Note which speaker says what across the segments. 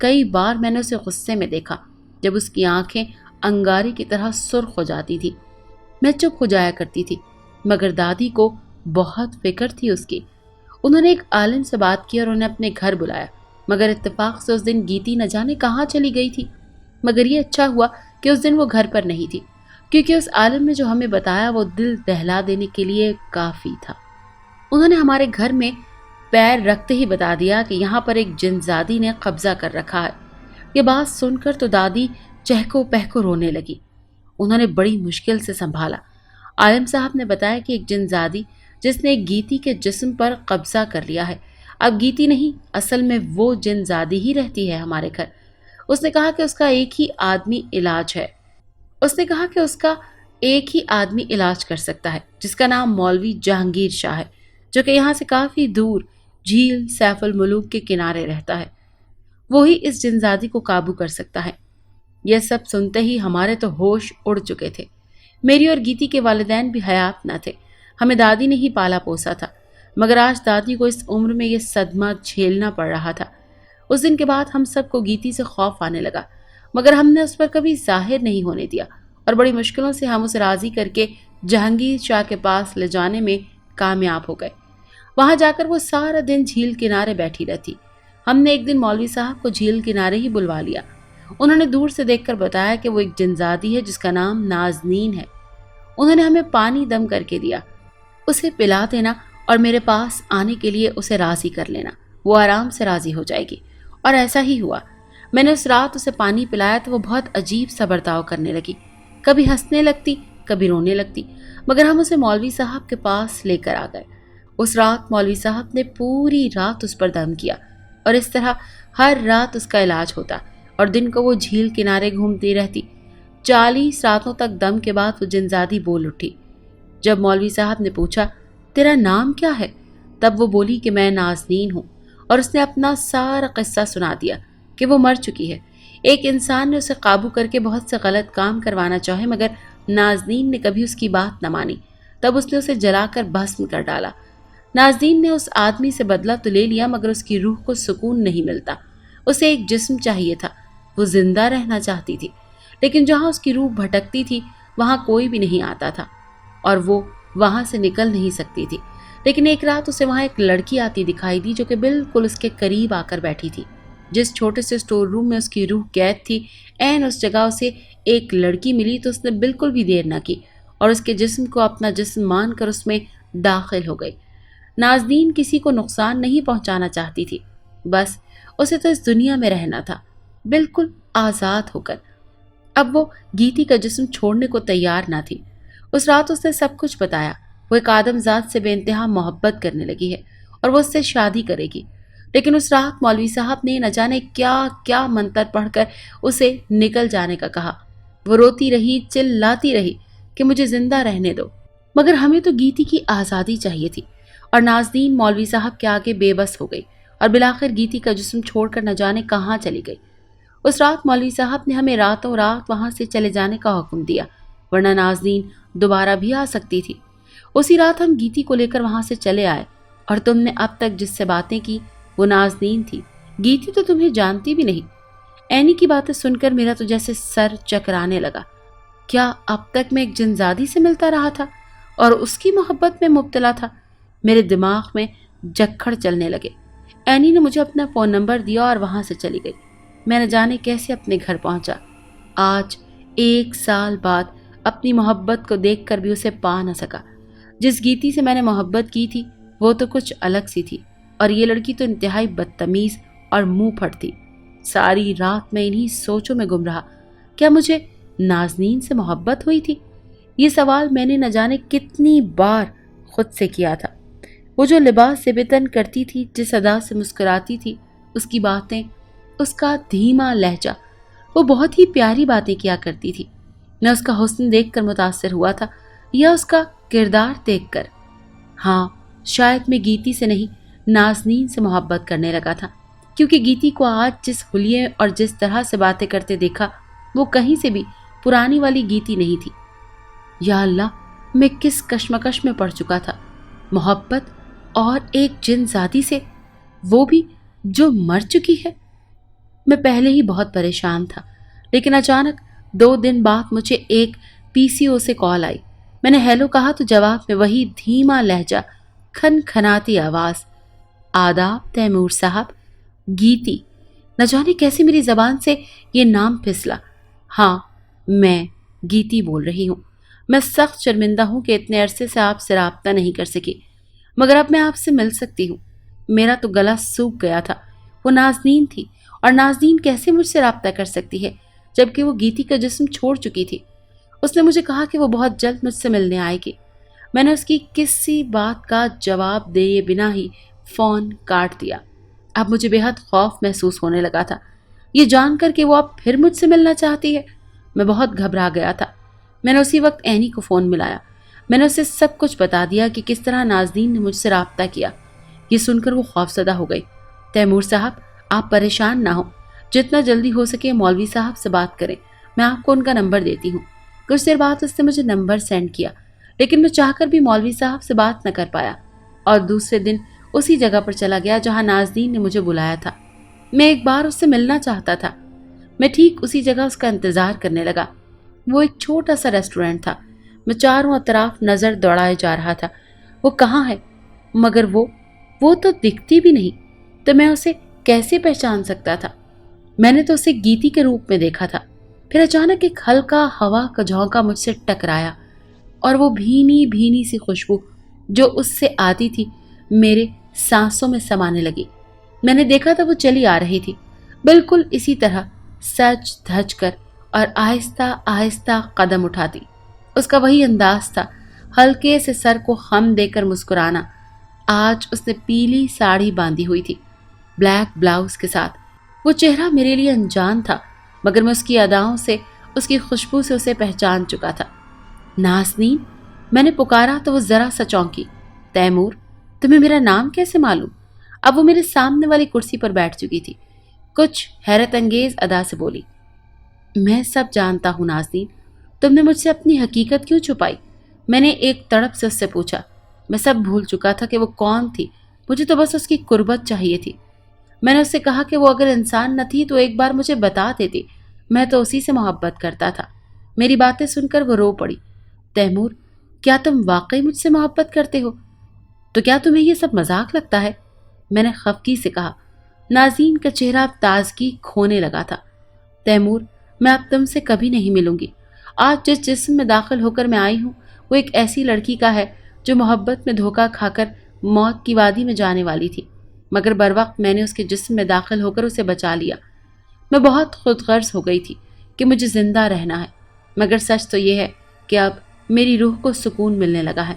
Speaker 1: کئی بار میں نے اسے غصے میں دیکھا جب اس کی آنکھیں انگارے کی طرح سرخ ہو جاتی تھی۔ میں چپ ہو جایا کرتی تھی، مگر دادی کو بہت فکر تھی اس کی۔ انہوں نے ایک عالم سے بات کی اور انہیں اپنے گھر بلایا، مگر اتفاق سے اس دن گیتی نہ جانے کہاں چلی گئی تھی۔ مگر یہ اچھا ہوا کہ اس دن وہ گھر پر نہیں تھی، کیونکہ اس عالم نے جو ہمیں بتایا وہ دل دہلا دینے کے لیے کافی تھا۔ انہوں نے ہمارے گھر میں پیر رکھتے ہی بتا دیا کہ یہاں پر ایک جنزادی نے قبضہ کر رکھا ہے۔ یہ بات سن کر تو دادی چہکو پہکو رونے لگی۔ انہوں نے بڑی مشکل سے سنبھالا۔ عالم صاحب نے بتایا کہ ایک جنزادی جس نے گیتی کے جسم پر قبضہ کر لیا ہے، اب گیتی نہیں، اصل میں وہ جنزادی ہی رہتی ہے ہمارے گھر۔ اس نے کہا کہ اس کا ایک ہی آدمی علاج کر سکتا ہے، جس کا نام مولوی جہانگیر شاہ ہے، جو کہ یہاں سے کافی دور جھیل سیف الملوک کے کنارے رہتا ہے۔ وہی اس جنزادی کو قابو کر سکتا ہے۔ یہ سب سنتے ہی ہمارے تو ہوش اڑ چکے تھے۔ میری اور گیتی کے والدین بھی حیات نہ تھے، ہمیں دادی نے ہی پالا پوسا تھا، مگر آج دادی کو اس عمر میں یہ صدمہ جھیلنا پڑ رہا تھا۔ اس دن کے بعد ہم سب کو گیتی سے خوف آنے لگا، مگر ہم نے اس پر کبھی ظاہر نہیں ہونے دیا اور بڑی مشکلوں سے ہم اسے راضی کر کے جہانگیر شاہ کے پاس لے جانے میں کامیاب ہو گئے۔ وہاں جا کر وہ سارا دن جھیل کنارے بیٹھی رہتی۔ ہم نے ایک دن مولوی صاحب کو جھیل کنارے ہی بلوا لیا۔ انہوں نے دور سے دیکھ کر بتایا کہ وہ ایک جنزادی ہے جس کا نام نازنین ہے۔ انہوں نے ہمیں پانی دم کر کے دیا، اسے پلا دینا اور میرے پاس آنے کے لیے اسے راضی کر لینا، وہ آرام سے راضی ہو جائے گی۔ اور ایسا ہی ہوا۔ میں نے اس رات اسے پانی پلایا تو وہ بہت عجیب سا برتاؤ کرنے لگی، کبھی ہنسنے لگتی، کبھی رونے لگتی، مگر ہم اسے مولوی صاحب کے پاس لے کر آ گئے۔ اس رات مولوی صاحب نے پوری رات اس پر دم کیا اور اس طرح ہر رات اس کا علاج ہوتا اور دن کو وہ جھیل کنارے گھومتی رہتی۔ 40 راتوں تک دم کے بعد وہ جنزادی بول اٹھی۔ جب مولوی صاحب نے پوچھا تیرا نام کیا ہے، تب وہ بولی کہ میں نازنین ہوں، اور اس نے اپنا سارا قصہ سنا دیا کہ وہ مر چکی ہے۔ ایک انسان نے اسے قابو کر کے بہت سے غلط کام کروانا چاہے، مگر نازنین نے کبھی اس کی بات نہ مانی، تب اس نے اسے جلا کر بھسم کر ڈالا۔ نازنین نے اس آدمی سے بدلہ تو لے لیا، مگر اس کی روح کو سکون نہیں ملتا۔ اسے ایک جسم چاہیے تھا، وہ زندہ رہنا چاہتی تھی، لیکن جہاں اس کی روح بھٹکتی تھی وہاں کوئی بھی نہیں آتا تھا اور وہ وہاں سے نکل نہیں سکتی تھی۔ لیکن ایک رات اسے وہاں ایک لڑکی آتی دکھائی دی جو کہ بالکل اس کے قریب آ کر بیٹھی تھی۔ جس چھوٹے سے اسٹور روم میں اس کی روح قید تھی، عین اس جگہ اسے ایک لڑکی ملی تو اس نے بالکل بھی دیر نہ کی اور اس کے جسم کو اپنا جسم مان کر اس میں داخل ہو گئی۔ نازنین کسی کو نقصان نہیں پہنچانا چاہتی تھی، بس اسے تو اس دنیا میں رہنا تھا، بالکل آزاد ہو کر۔ اب وہ گیتی کا جسم چھوڑنے کو تیار نہ تھی۔ اس رات اس نے سب کچھ بتایا۔ وہ ایک آدم ذات سے بے انتہا محبت کرنے لگی ہے اور وہ اس سے شادی کرے گی، لیکن اس رات مولوی صاحب نے نہ جانے کیا کیا منتر پڑھ کر اسے نکل جانے کا کہا۔ وہ روتی رہی، چلاتی رہی کہ مجھے زندہ رہنے دو، مگر ہمیں تو گیتی کی آزادی چاہیے تھی۔ اور نازنین مولوی صاحب کے آگے بے بس ہو گئی اور بالآخر گیتی کا جسم چھوڑ کر نہ جانے کہاں چلی گئی۔ اس رات مولوی صاحب نے ہمیں راتوں رات وہاں سے چلے جانے کا حکم دیا، ورنہ نازنین دوبارہ بھی آ سکتی تھی۔ اسی رات ہم گیتی کو لے کر وہاں سے چلے آئے، اور تم نے اب تک جس سے باتیں کی وہ نازنین تھی، گیتی تو تمہیں جانتی بھی نہیں۔ اینی کی باتیں سن کر میرا تو جیسے سر چکرانے لگا۔ کیا اب تک میں ایک جنزادی سے ملتا رہا تھا اور اس کی محبت میں مبتلا تھا؟ میرے دماغ میں جکھڑ چلنے لگے۔ اینی نے مجھے اپنا فون نمبر دیا اور وہاں سے چلی گئی۔ میں نہ جانے کیسے اپنے گھر پہنچا۔ آج 1 سال بعد اپنی محبت کو دیکھ کر بھی اسے پا نہ سکا۔ جس گیتی سے میں نے محبت کی تھی وہ تو کچھ الگ سی تھی، اور یہ لڑکی تو انتہائی بدتمیز اور منہ پھٹ تھی۔ ساری رات میں انہی سوچوں میں گم رہا، کیا مجھے نازنین سے محبت ہوئی تھی؟ یہ سوال میں نے نہ جانے کتنی بار خود سے کیا تھا۔ وہ جو لباس سے بتن کرتی تھی، جس ادا سے مسکراتی تھی، اس کی باتیں، اس کا دھیما لہجہ، وہ بہت ہی پیاری باتیں کیا کرتی تھی۔ میں اس کا حسن دیکھ کر متاثر ہوا تھا یا اس کا کردار دیکھ کر؟ ہاں، شاید میں گیتی سے نہیں نازنین سے محبت کرنے لگا تھا، کیونکہ گیتی کو آج جس حلیے اور جس طرح سے باتیں کرتے دیکھا وہ کہیں سے بھی پرانی والی گیتی نہیں تھی۔ یا اللہ، میں کس کشمکش میں پڑ چکا تھا۔ محبت اور ایک جن زادی سے، وہ بھی جو مر چکی ہے۔ میں پہلے ہی بہت پریشان تھا، لیکن اچانک 2 دن بعد مجھے ایک PCO سے کال آئی۔ میں نے ہیلو کہا تو جواب میں وہی دھیما لہجہ، کھن کھناتی آواز، آداب تیمور صاحب، گیتی۔ نہ جانے کیسے میری زبان سے یہ نام پھسلا۔ ہاں، میں گیتی بول رہی ہوں۔ میں سخت شرمندہ ہوں کہ اتنے عرصے سے آپ سے رابطہ نہیں کر سکی، مگر اب میں آپ سے مل سکتی ہوں۔ میرا تو گلا سوکھ گیا تھا۔ وہ نازنین تھی، اور نازنین کیسے مجھ سے رابطہ کر سکتی ہے جبکہ وہ گیتی کا جسم چھوڑ چکی تھی۔ اس نے مجھے کہا کہ وہ بہت جلد مجھ سے ملنے آئے گی۔ میں نے اس کی کسی بات کا جواب دیے بنا ہی فون کاٹ دیا۔ اب مجھے بے حد خوف محسوس ہونے لگا تھا، یہ جان کر کہ وہ اب پھر مجھ سے ملنا چاہتی ہے۔ میں بہت گھبرا گیا تھا۔ میں نے اسی وقت اینی کو فون ملایا۔ میں نے اسے سب کچھ بتا دیا کہ کس طرح نازنین نے مجھ سے رابطہ کیا۔ یہ سن کر وہ خوفزدہ ہو گئی۔ تیمور صاحب، آپ پریشان نہ ہو، جتنا جلدی ہو سکے مولوی صاحب سے بات کریں، میں آپ کو ان کا نمبر دیتی ہوں۔ کچھ دیر بعد اس نے مجھے نمبر سینڈ کیا، لیکن میں چاہ کر بھی مولوی صاحب سے بات نہ کر پایا، اور دوسرے دن اسی جگہ پر چلا گیا جہاں نازنین نے مجھے بلایا تھا۔ میں ایک بار اس سے ملنا چاہتا تھا۔ میں ٹھیک اسی جگہ اس کا انتظار کرنے لگا۔ وہ ایک چھوٹا سا ریسٹورینٹ تھا۔ میں چاروں اطراف نظر دوڑائے جا رہا تھا، وہ کہاں ہے؟ مگر وہ تو دکھتی بھی نہیں، تو میں اسے کیسے پہچان سکتا تھا؟ میں نے تو اسے گیتی کے روپ میں دیکھا تھا۔ پھر اچانک ایک ہلکا ہوا کا جھونکا مجھ سے ٹکرایا، اور وہ بھینی بھینی سی خوشبو جو اس سے آتی تھی میرے سانسوں میں سمانے لگی۔ میں نے دیکھا تھا وہ چلی آ رہی تھی، بالکل اسی طرح سج دھج کر اور آہستہ آہستہ قدم اٹھاتی۔ اس کا وہی انداز تھا، ہلکے سے سر کو خم دے کر مسکرانا۔ آج اس نے پیلی ساڑی باندھی ہوئی تھی، بلیک بلاؤز کے ساتھ۔ وہ چہرہ میرے لیے انجان تھا، مگر میں اس کی اداؤں سے، اس کی خوشبو سے اسے پہچان چکا تھا۔ نازنین، میں نے پکارا تو وہ ذرا سا چونکی۔ تیمور، تمہیں میرا نام کیسے معلوم؟ اب وہ میرے سامنے والی کرسی پر بیٹھ چکی تھی، کچھ حیرت انگیز ادا سے بولی، میں سب جانتا ہوں نازنین، تم نے مجھ سے اپنی حقیقت کیوں چھپائی؟ میں نے ایک تڑپ سے اس سے پوچھا۔ میں سب بھول چکا تھا کہ وہ کون تھی، مجھے تو بس اس کی قربت چاہیے تھی۔ میں نے اس سے کہا کہ وہ اگر انسان نہ تھی تو ایک بار مجھے بتا دیتی، میں تو اسی سے محبت کرتا تھا۔ میری باتیں سن کر وہ رو پڑی۔ تیمور، کیا تم واقعی مجھ سے محبت کرتے ہو؟ تو کیا تمہیں یہ سب مذاق لگتا ہے؟ میں نے خفگی سے کہا۔ نازنین کا چہرہ اب تازگی کھونے لگا تھا۔ تیمور، میں اب تم سے کبھی نہیں ملوں گی۔ آج جس جسم میں داخل ہو کر میں آئی ہوں وہ ایک ایسی لڑکی کا ہے جو محبت میں دھوکہ کھا کر موت کی وادی میں جانے والی تھی، مگر بروقت میں نے اس کے جسم میں داخل ہو کر اسے بچا لیا۔ میں بہت خود غرض ہو گئی تھی کہ مجھے زندہ رہنا ہے، مگر سچ تو یہ ہے کہ اب میری روح کو سکون ملنے لگا ہے۔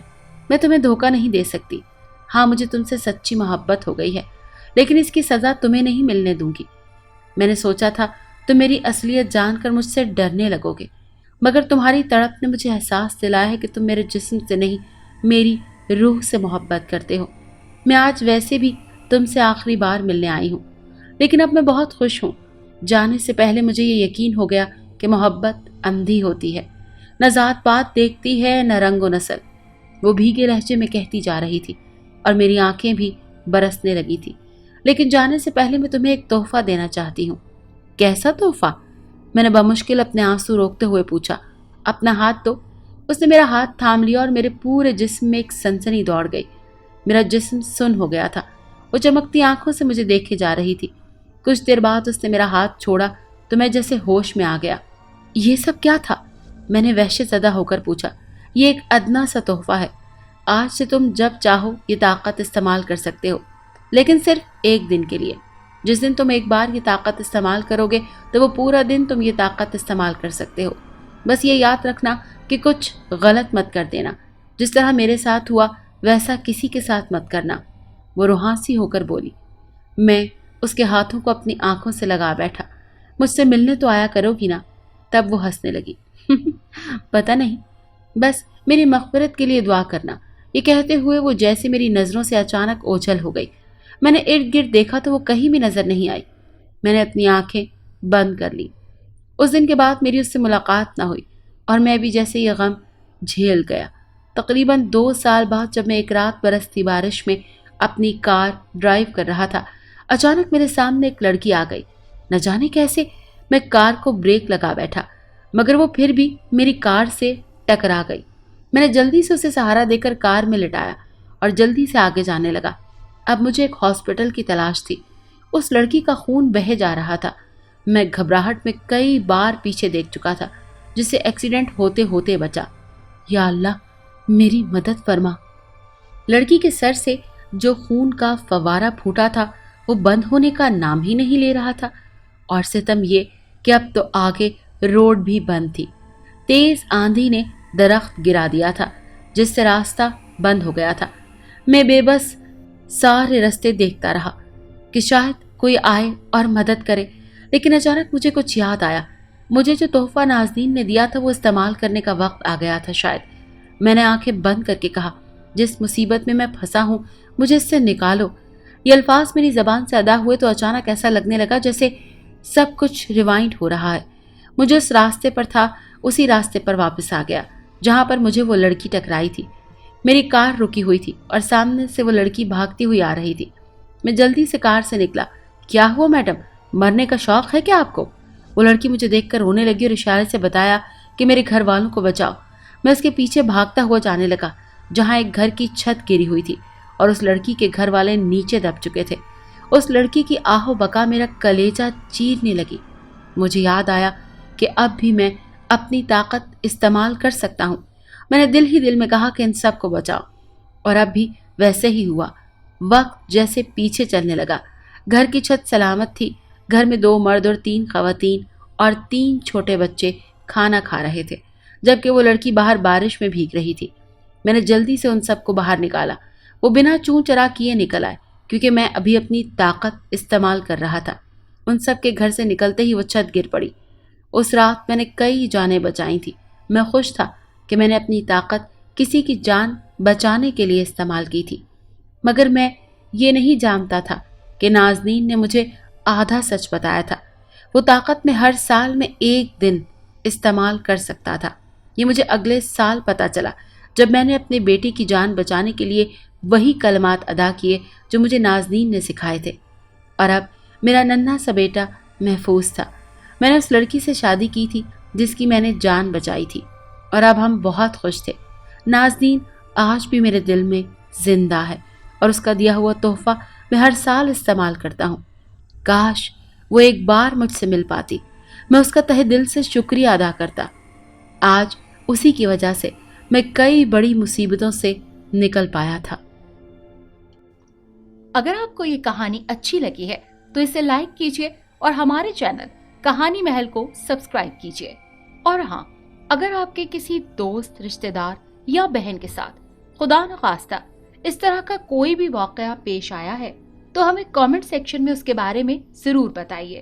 Speaker 1: میں تمہیں دھوکہ نہیں دے سکتی۔ ہاں، مجھے تم سے سچی محبت ہو گئی ہے، لیکن اس کی سزا تمہیں نہیں ملنے دوں گی۔ میں نے سوچا تھا تم میری اصلیت جان کر مجھ سے ڈرنے لگو گے، مگر تمہاری تڑپ نے مجھے احساس دلایا ہے کہ تم میرے جسم سے نہیں، میری روح سے محبت کرتے ہو۔ میں آج ویسے بھی تم سے آخری بار ملنے آئی ہوں، لیکن اب میں بہت خوش ہوں۔ جانے سے پہلے مجھے یہ یقین ہو گیا کہ محبت اندھی ہوتی ہے، نہ ذات پات دیکھتی ہے، نہ رنگ و نسل۔ وہ بھیگے لہجے میں کہتی جا رہی تھی، اور میری آنکھیں بھی برسنے لگی تھی۔ لیکن جانے سے پہلے میں تمہیں ایک تحفہ دینا چاہتی ہوں۔ کیسا تحفہ؟ میں نے بمشکل اپنے آنسو روکتے ہوئے پوچھا۔ اپنا ہاتھ دو۔ اس نے میرا ہاتھ تھام لیا اور میرے پورے جسم میں ایک سنسنی دوڑ گئی۔ میرا جسم سن ہو گیا تھا۔ وہ چمکتی آنکھوں سے مجھے دیکھے جا رہی تھی۔ کچھ دیر بعد اس نے میرا ہاتھ چھوڑا تو میں جیسے ہوش میں آ گیا۔ یہ سب کیا تھا؟ میں نے وحشت زدہ ہو کر پوچھا۔ یہ ایک ادنا سا تحفہ ہے۔ آج سے تم جب چاہو یہ طاقت استعمال کر سکتے ہو، لیکن صرف ایک دن کے لیے۔ جس دن تم ایک بار یہ طاقت استعمال کرو گے تو وہ پورا دن تم یہ طاقت استعمال کر سکتے ہو۔ بس یہ یاد رکھنا کہ کچھ غلط مت کر دینا۔ جس طرح میرے ساتھ ہوا ویسا کسی کے ساتھ مت کرنا۔ وہ روحانسی ہو کر بولی۔ میں اس کے ہاتھوں کو اپنی آنکھوں سے لگا بیٹھا۔ مجھ سے ملنے تو آیا کرو گی نا؟ تب وہ ہنسنے لگی۔ پتہ نہیں، بس میری مغفرت کے لیے دعا کرنا۔ یہ کہتے ہوئے وہ جیسے میری نظروں سے اچانک اوجھل ہو گئی۔ میں نے ارد گرد دیکھا تو وہ کہیں بھی نظر نہیں آئی۔ میں نے اپنی آنکھیں بند کر لی۔ اس دن کے بعد میری اس سے ملاقات نہ ہوئی، اور میں بھی جیسے یہ غم جھیل گیا۔ تقریباً 2 سال بعد جب میں ایک رات برستی بارش میں اپنی کار ڈرائیو کر رہا تھا، اچانک میرے سامنے ایک لڑکی آ گئی۔ نہ جانے کیسے میں کار کو بریک لگا بیٹھا، مگر وہ پھر بھی میری کار سے ٹکرا گئی۔ میں نے جلدی سے اسے سہارا دے کر کار میں لٹایا اور جلدی سے آگے جانے لگا۔ اب مجھے ایک ہاسپٹل کی تلاش تھی۔ اس لڑکی کا خون بہہ جا رہا تھا۔ میں گھبراہٹ میں کئی بار پیچھے دیکھ چکا تھا، جس سے ایکسیڈنٹ ہوتے ہوتے بچا۔ یا اللہ میری مدد فرما۔ لڑکی کے سر سے جو خون کا فوارہ پھوٹا تھا وہ بند ہونے کا نام ہی نہیں لے رہا تھا، اور ستم یہ کہ اب تو آگے روڈ بھی بند تھی۔ تیز آندھی نے درخت گرا دیا تھا، جس سے راستہ بند ہو گیا تھا۔ میں بے بس سارے راستے دیکھتا رہا کہ شاید کوئی آئے اور مدد کرے، لیکن اچانک مجھے کچھ یاد آیا۔ مجھے جو تحفہ نازنین نے دیا تھا وہ استعمال کرنے کا وقت آ گیا تھا شاید۔ میں نے آنکھیں بند کر کے کہا، جس مصیبت میں پھنسا ہوں مجھے اس سے نکالو۔ یہ الفاظ میری زبان سے ادا ہوئے تو اچانک ایسا لگنے لگا جیسے سب کچھ ریوائنڈ ہو رہا ہے۔ مجھے اس راستے پر تھا اسی راستے پر واپس آ گیا جہاں پر مجھے وہ لڑکی ٹکرائی تھی۔ میری کار رکی ہوئی تھی اور سامنے سے وہ لڑکی بھاگتی ہوئی آ رہی تھی۔ میں جلدی سے کار سے نکلا۔ کیا ہوا میڈم، مرنے کا شوق ہے کیا آپ کو؟ وہ لڑکی مجھے دیکھ کر رونے لگی اور اشارے سے بتایا کہ میرے گھر والوں کو بچاؤ۔ میں اس کے پیچھے بھاگتا ہوا جانے لگا جہاں ایک گھر کی چھت گری ہوئی تھی اور اس لڑکی کے گھر والے نیچے دب چکے تھے۔ اس لڑکی کی آہ و بکا میرا کلیجہ چیرنے لگی۔ مجھے یاد آیا کہ اب بھی میں اپنی طاقت استعمال کر سکتا ہوں۔ میں نے دل ہی دل میں کہا کہ ان سب کو بچاؤ، اور اب بھی ویسے ہی ہوا۔ وقت جیسے پیچھے چلنے لگا۔ گھر کی چھت سلامت تھی۔ گھر میں 2 مرد اور 3 خواتین اور 3 چھوٹے بچے کھانا کھا رہے تھے، جبکہ وہ لڑکی باہر بارش میں بھیگ رہی تھی۔ میں نے جلدی سے ان سب کو باہر نکالا۔ وہ بنا چوں چرا کیے نکل آئے کیونکہ میں ابھی اپنی طاقت استعمال کر رہا تھا۔ ان سب کے گھر سے نکلتے ہی وہ چھت گر پڑی۔ اس رات میں نے کئی جانیں بچائی تھی۔ میں خوش تھا کہ میں نے اپنی طاقت کسی کی جان بچانے کے لیے استعمال کی تھی، مگر میں یہ نہیں جانتا تھا کہ نازنین نے مجھے آدھا سچ بتایا تھا۔ وہ طاقت میں ہر سال میں 1 دن استعمال کر سکتا تھا۔ یہ مجھے اگلے سال پتا چلا جب میں نے اپنے بیٹی کی جان بچانے کے لیے وہی کلمات ادا کیے جو مجھے نازنین نے سکھائے تھے، اور اب میرا ننھا سا بیٹا محفوظ تھا۔ میں نے اس لڑکی سے شادی کی تھی جس کی میں نے جان بچائی تھی، اور اب ہم بہت خوش تھے۔ نازنین آج بھی میرے دل میں زندہ ہے اور اس کا دیا ہوا تحفہ میں ہر سال استعمال کرتا ہوں۔ کاش وہ ایک بار مجھ سے مل پاتی، میں اس کا تہ دل سے شکریہ ادا کرتا۔ آج اسی کی وجہ سے میں کئی بڑی مصیبتوں سے نکل پایا تھا۔
Speaker 2: اگر آپ کو یہ کہانی اچھی لگی ہے تو اسے لائک کیجیے اور ہمارے چینل کہانی محل کو سبسکرائب کیجیے۔ اور ہاں، اگر آپ کے کسی دوست، رشتہ دار یا بہن کے ساتھ خدا نخواستہ اس طرح کا کوئی بھی واقعہ پیش آیا ہے تو ہمیں کامنٹ سیکشن میں اس کے بارے میں ضرور بتائیے۔